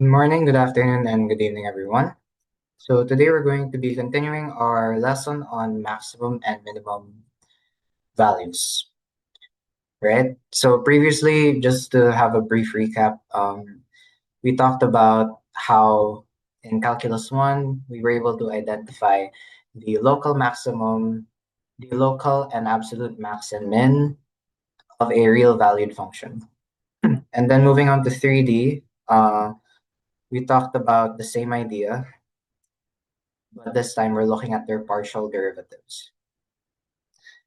Good morning, good afternoon, and good evening, everyone. So today we're going to be continuing our lesson on maximum and minimum values, right? So previously, just to have a brief recap, we talked about how in Calculus 1, we were able to identify the local maximum, the local and absolute max and min of a real valued function. And then moving on to 3D, we talked about the same idea, but this time we're looking at their partial derivatives.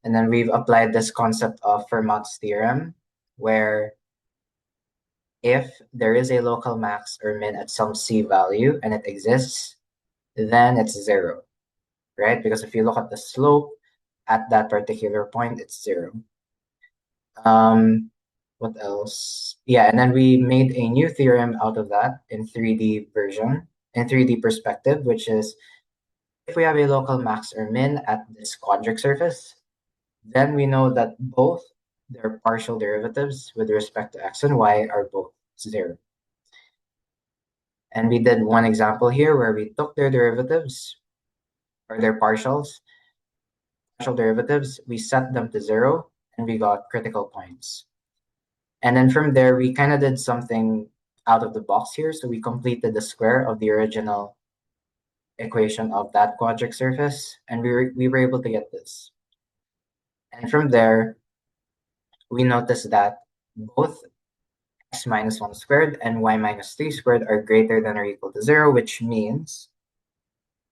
And then we've applied this concept of Fermat's theorem, where if there is a local max or min at some C value and it exists, then it's zero, right? Because if you look at the slope at that particular point, it's zero. What else? Yeah, and then we made a new theorem out of that in 3D version, in 3D perspective, which is if we have a local max or min at this quadric surface, then we know that both their partial derivatives with respect to x and y are both zero. And we did one example here where we took their derivatives or their partial derivatives, we set them to zero, and we got critical points. And then from there, we kind of did something out of the box here. So we completed the square of the original equation of that quadric surface, and we were able to get this. And from there, we noticed that both x minus 1 squared and y minus 3 squared are greater than or equal to 0, which means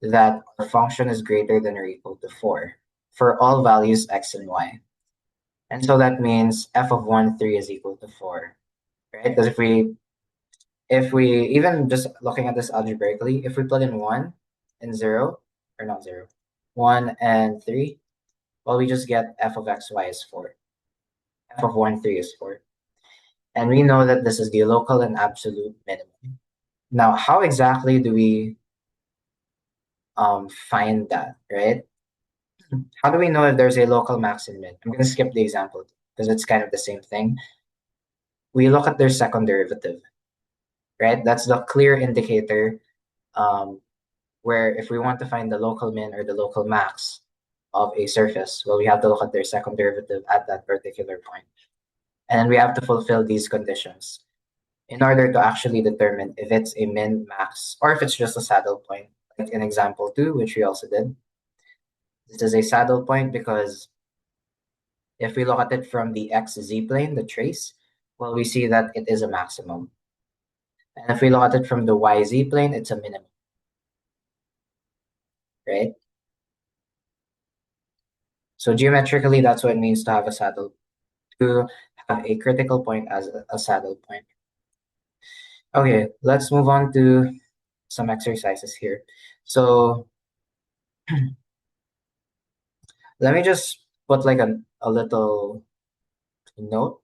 that our function is greater than or equal to 4 for all values x and y. And so that means f of 1, 3 is equal to 4, right? Because if we even just looking at this algebraically, if we plug in 1 and 0, or not 0, 1 and 3, well, we just get f of xy is 4. F of 1, 3 is 4. And we know that this is the local and absolute minimum. Now, how exactly do we find that, right? How do we know if there's a local max and min? I'm going to skip the example because it's kind of the same thing. We look at their second derivative, right? That's the clear indicator where if we want to find the local min or the local max of a surface, well, we have to look at their second derivative at that particular point. And we have to fulfill these conditions in order to actually determine if it's a min, max, or if it's just a saddle point. Like in example 2, which we also did. This is a saddle point because if we look at it from the xz plane, the trace, well, we see that it is a maximum. And if we look at it from the yz plane, it's a minimum, right? So geometrically, that's what it means to have a saddle, to have a critical point as a saddle point. Okay, let's move on to some exercises here. So let me just put like a little note.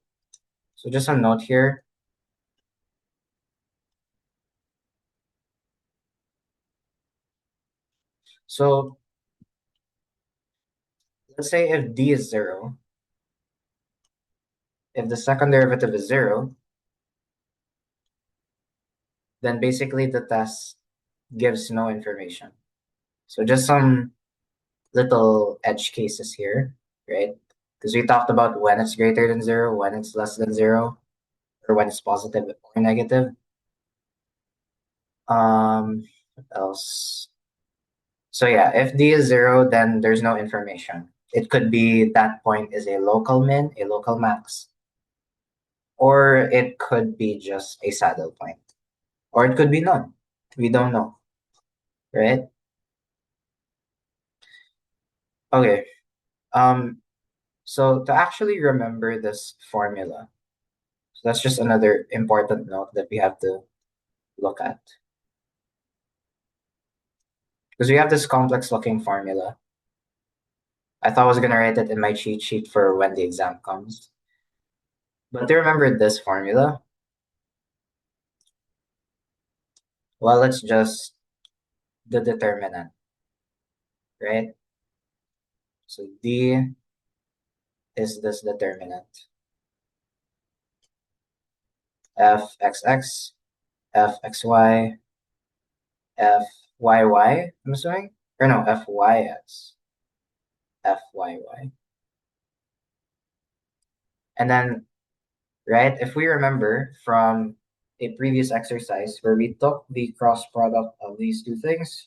So just a note here. So let's say if d is 0, if the second derivative is 0, then basically the test gives no information. So just some little edge cases here, right? Because we talked about when it's greater than 0, when it's less than 0, or when it's positive or negative. What else? So yeah, if d is 0, then there's no information. It could be that point is a local min, a local max, or it could be just a saddle point, or it could be none. We don't know, right? Okay. Um, so to actually remember this formula, so that's just another important note that we have to look at. Because we have this complex looking formula. I thought I was going to write it in my cheat sheet for when the exam comes. But to remember this formula, well, it's just the determinant, right? So D is this determinant. Fxx, fxy, fyy, I'm assuming? Or no, fyx, fyy. And then, right, if we remember from a previous exercise where we took the cross product of these two things,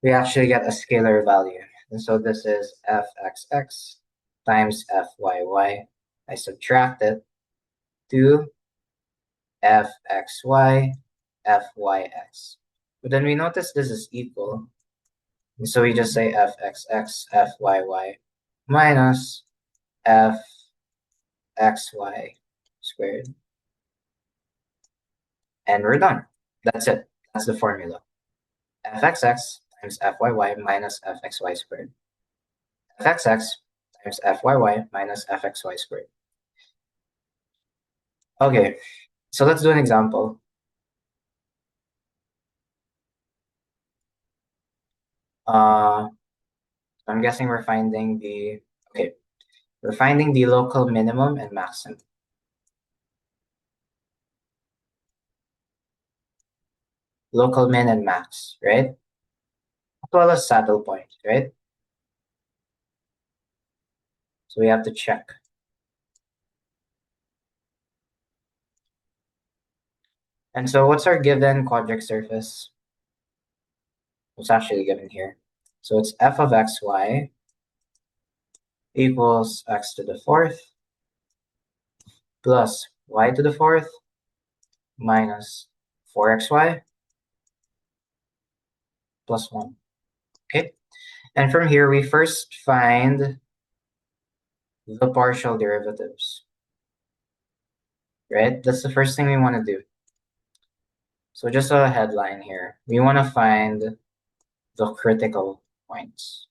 we actually get a scalar value. And so this is fxx times fyy. I subtract it to fxy, fyx. But then we notice this is equal. And so we just say fxx, fyy minus fxy squared. And we're done. That's it. That's the formula. fxx times fyy minus fxy squared. fxx times fyy minus fxy squared. Okay, so let's do an example. I'm guessing we're finding the, okay, we're finding the local minimum and maximum. Local min and max, right? As well as saddle point, right? So we have to check. And so what's our given quadratic surface? What's actually given here? So it's f of xy equals x to the fourth plus y to the fourth minus 4xy plus 1. Okay? And from here, we first find the partial derivatives. Right? That's the first thing we want to do. So just a headline here. We want to find the critical points.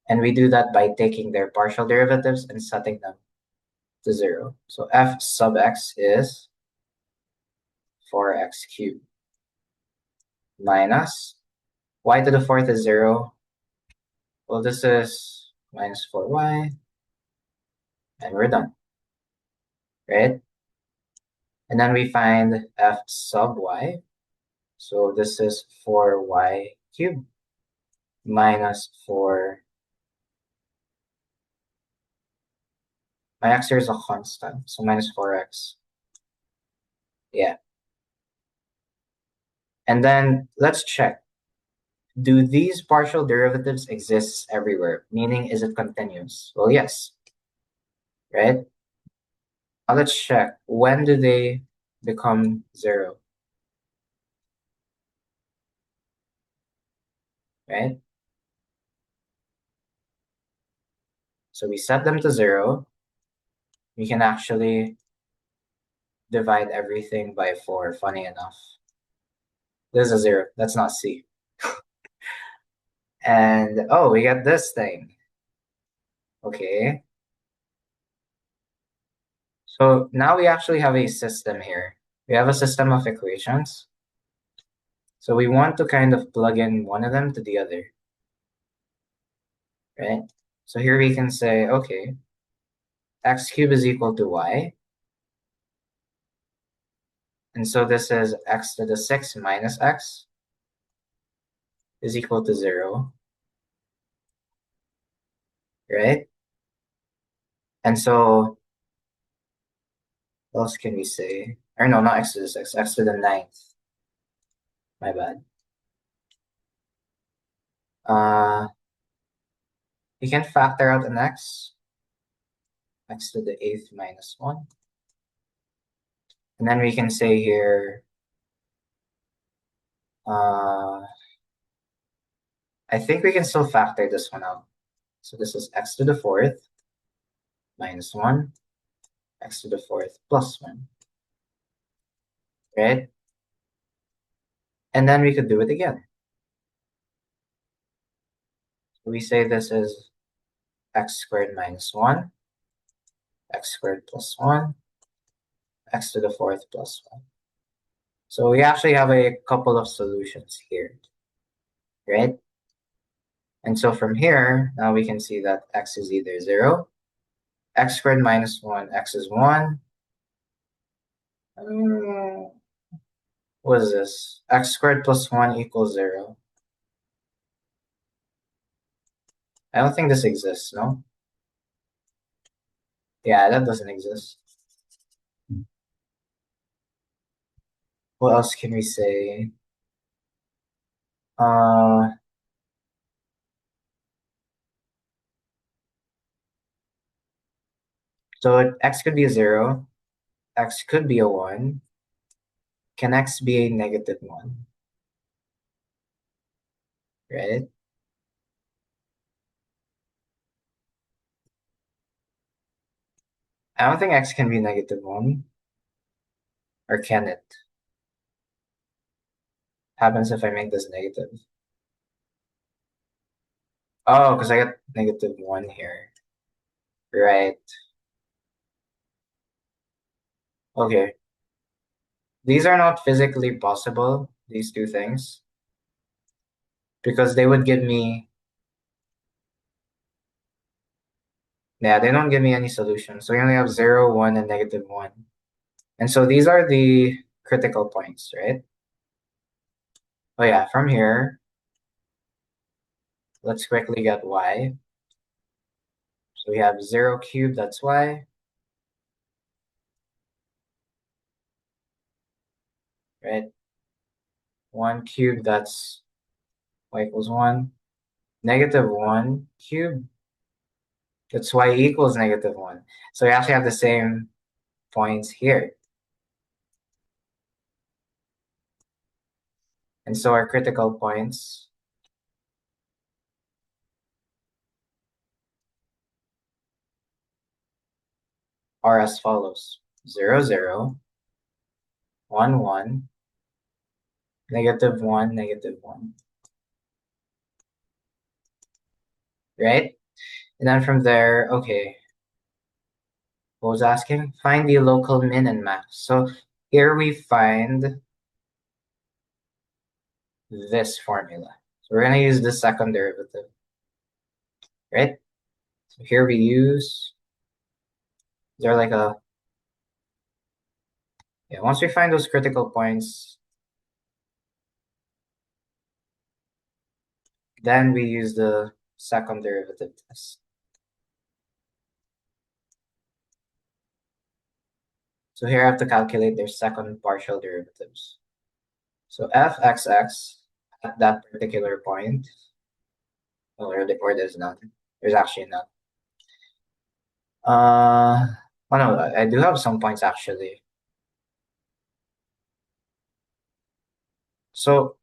And we do that by taking their partial derivatives and setting them to 0. So f sub x is 4x cubed minus y to the fourth is 0. Well, this is minus 4y. And we're done. Right? And then we find f sub y. So this is 4y cubed minus 4. My x here is a constant, so minus 4x. Yeah. And then let's check. Do these partial derivatives exist everywhere? Meaning, is it continuous? Well, yes. Right? Now let's check. When do they become 0? Right? So we set them to 0. We can actually divide everything by 4, funny enough. This is a 0. That's not C. And, oh, we get this thing. Okay. So now we actually have a system here. We have a system of equations. So we want to kind of plug in one of them to the other. Right? So here we can say, okay, x cubed is equal to y. And so this is x to the 6 minus x is equal to 0. Right? And so what else can we say? Or no, not x to the 6, x to the 9th. My bad. We can factor out an x to the 8th minus 1. And then we can say here, I think we can still factor this one out. So this is x to the 4th minus 1, x to the 4th plus 1. Right? And then we could do it again. We say this is x squared minus 1, x squared plus 1, x to the 4th plus 1. So we actually have a couple of solutions here, right? And so from here, now we can see that x is either 0, x squared minus 1, x is 1. What is this? X squared plus 1 equals 0. I don't think this exists, no? Yeah, that doesn't exist. What else can we say? Uh, so x could be a 0. X could be a 1. Can x be a negative 1? Right? I don't think x can be negative 1. Or can it? Happens if I make this negative. Oh, because I got negative 1 here. Right. Okay. These are not physically possible, these two things, because they would give me, yeah, they don't give me any solution. So we only have 0, 1, and negative 1. And so these are the critical points, right? Oh yeah, from here, let's quickly get y. So we have 0 cubed, that's y, right? 1 cubed, that's y equals 1. Negative 1 cubed, that's y equals negative 1. So we actually have the same points here. And so our critical points are as follows. 0, 0, 1, 1, negative 1, negative 1. Right? And then from there, okay, what was asking? Find the local min and max. So here we find this formula. So we're going to use the second derivative, right? So here we use, is there like a, yeah, once we find those critical points, then we use the second derivative test. So here I have to calculate their second partial derivatives. So fxx at that particular point, or there's none. There's actually none. Oh no, I do have some points actually. So,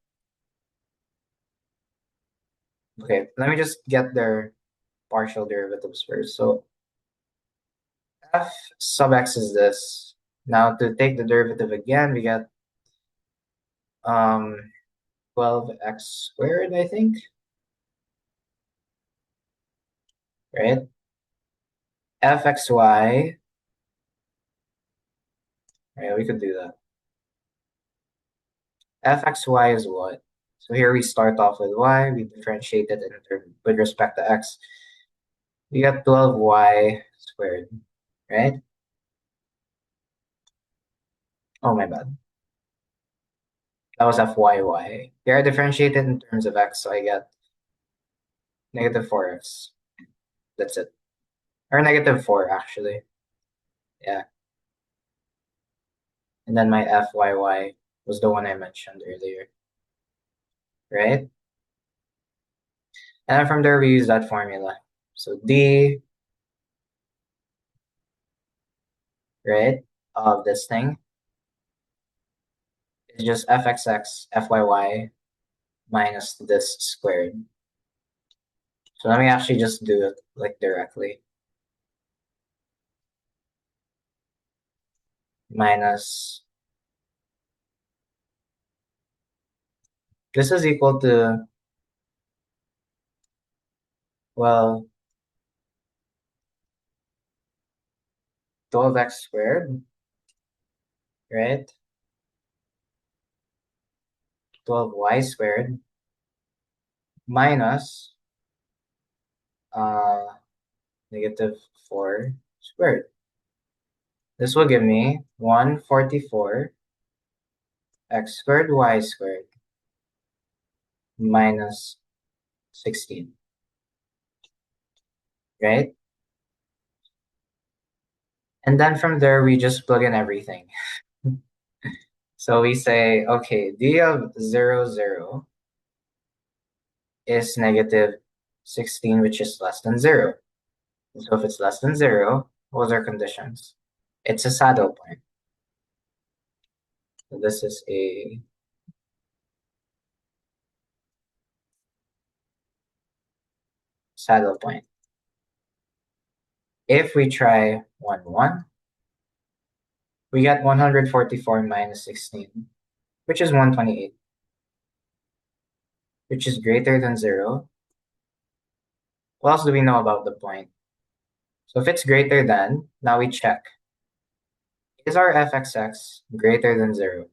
okay, let me just get their partial derivatives first. So f sub x is this. Now to take the derivative again, we get 12x squared, I think, right? fxy, right, we could do that. fxy is what? So here we start off with y, we differentiate it with respect to x. We got 12y squared, right? Oh, my bad. That was fyy. They are differentiated in terms of x, so I get negative 4x. That's it. Or negative 4, actually. Yeah. And then my fyy was the one I mentioned earlier, right? And then from there, we use that formula. So d, right, of this thing is just fxx fyy minus this squared. So let me actually just do it like directly. Minus, this is equal to, well, 12x squared, right? 12y squared minus uh, negative 4 squared. This will give me 144 x squared y squared minus 16, right? And then from there, we just plug in everything. So we say, okay, d of 0, 0 is negative 16, which is less than 0. So if it's less than 0, what are conditions? It's a saddle point. So this is a saddle point. If we try 1, 1, we get 144 minus 16, which is 128, which is greater than 0. What else do we know about the point? So if it's greater than, now we check. Is our f(x)(x) greater than 0?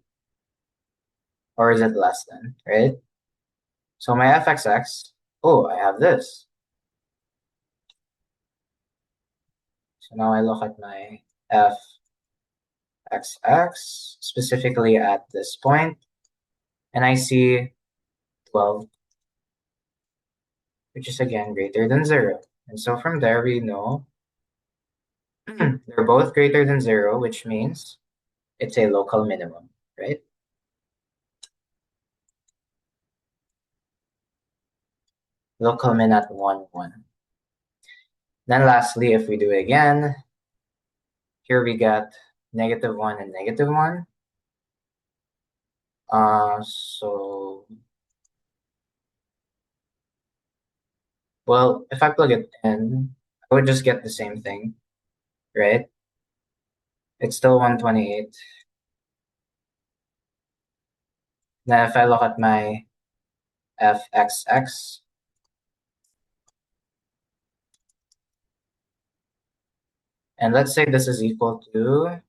Or is it less than, right? So my f(x)(x), oh, I have this. So now I look at my f(x)(x), specifically at this point, and I see 12, which is again greater than 0. And so from there, we know they're both greater than 0, which means it's a local minimum, right? Local min at 1, 1. Then lastly, if we do it again, here we get -1 and -1. So, well, if I plug it in, I would just get the same thing, right? It's still 128. Then if I look at my f(x)(x), and let's say this is equal to,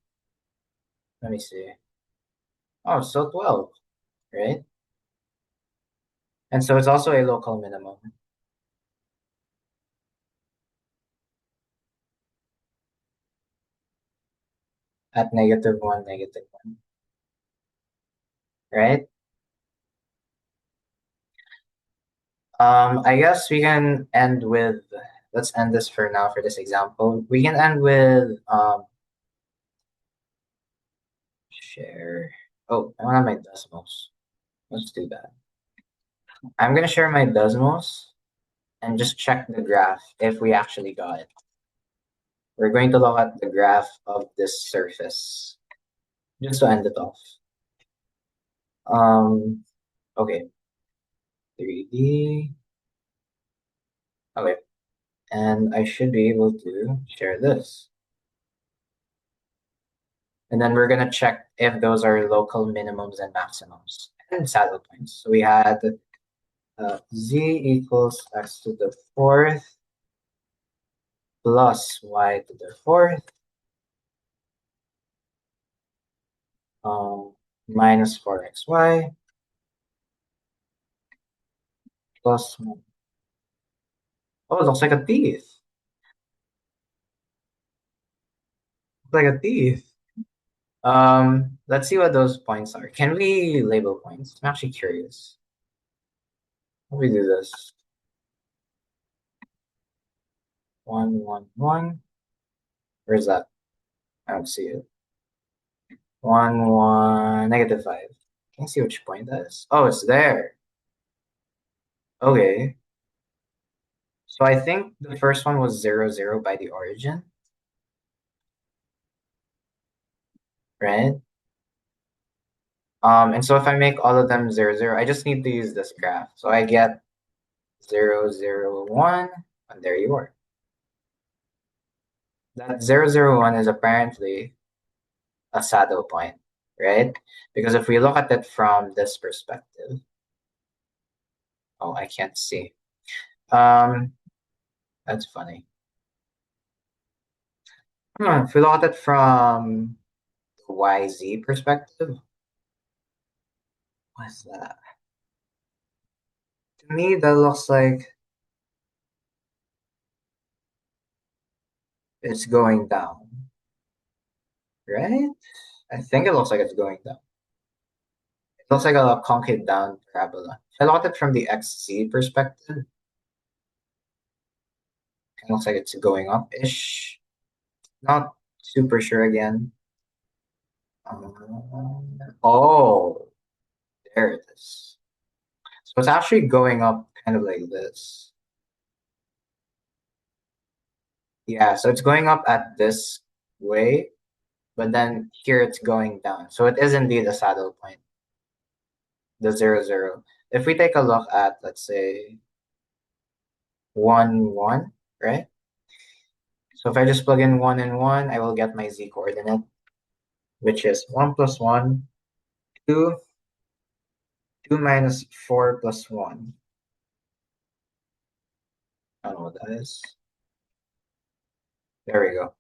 let me see. Oh, it's still 12, right? And so it's also a local minimum at -1, -1, right? I guess we can end with, let's end this for now for this example. We can end with share. Oh, I want to have my decimals. Let's do that. I'm gonna share my decimals and just check the graph if we actually got it. We're going to look at the graph of this surface just to end it off. Okay, 3D. Okay, and I should be able to share this. And then we're gonna check if those are local minimums and maximums and saddle points. So we had z equals x to the fourth plus y to the fourth minus 4xy plus 1. Oh, it looks like a teeth. Looks like a teeth. Let's see what those points are. Can we label points? I'm actually curious. How do we do this? 1, 1, 1. Where's that? I don't see it. 1, 1, -5. Can't see which point that is. Oh, it's there. Okay. So I think the first one was 0, 0 by the origin, right? And so if I make all of them 0, 0, I just need to use this graph. So I get 0, 0, 1, and there you are. That 0, 0, 1 is apparently a saddle point, right? Because if we look at it from this perspective, oh, I can't see. That's funny. If we look at it from the YZ perspective, what's that? To me, that looks like it's going down, right? I think it looks like it's going down. looks like a concave down parabola. If I look at it from the XZ perspective, it looks like it's going up-ish. Not super sure again. Oh, there it is. So it's actually going up kind of like this. Yeah, so it's going up at this way, but then here it's going down. So it is indeed a saddle point, the 0, 0. If we take a look at, let's say, 1, 1, right? So if I just plug in 1 and 1, I will get my z coordinate, which is 1 plus 1, 2, 2 minus 4 plus 1. I don't know what that is. There we go.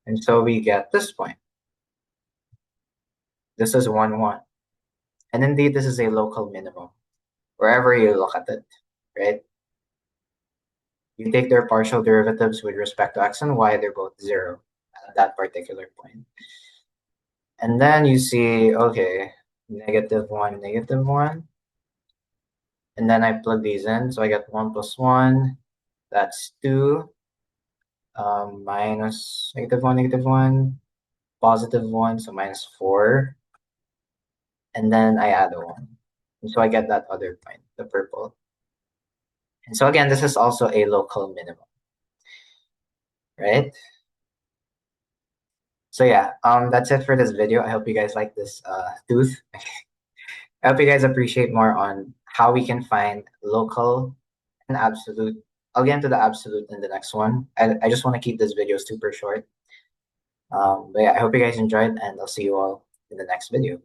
And so we get this point. This is 1, 1. And indeed, this is a local minimum, wherever you look at it, right? You take their partial derivatives with respect to x and y, they're both 0 at that particular point. And then you see, okay, -1, -1. And then I plug these in, so I get 1 plus 1, that's 2, minus -1, -1, +1, so -4. And then I add a 1. And so I get that other point, the purple. And so again, this is also a local minimum, right? So yeah, that's it for this video. I hope you guys like this tooth. I hope you guys appreciate more on how we can find local and absolute. I'll get into the absolute in the next one. I just want to keep this video super short. But yeah, I hope you guys enjoyed, and I'll see you all in the next video.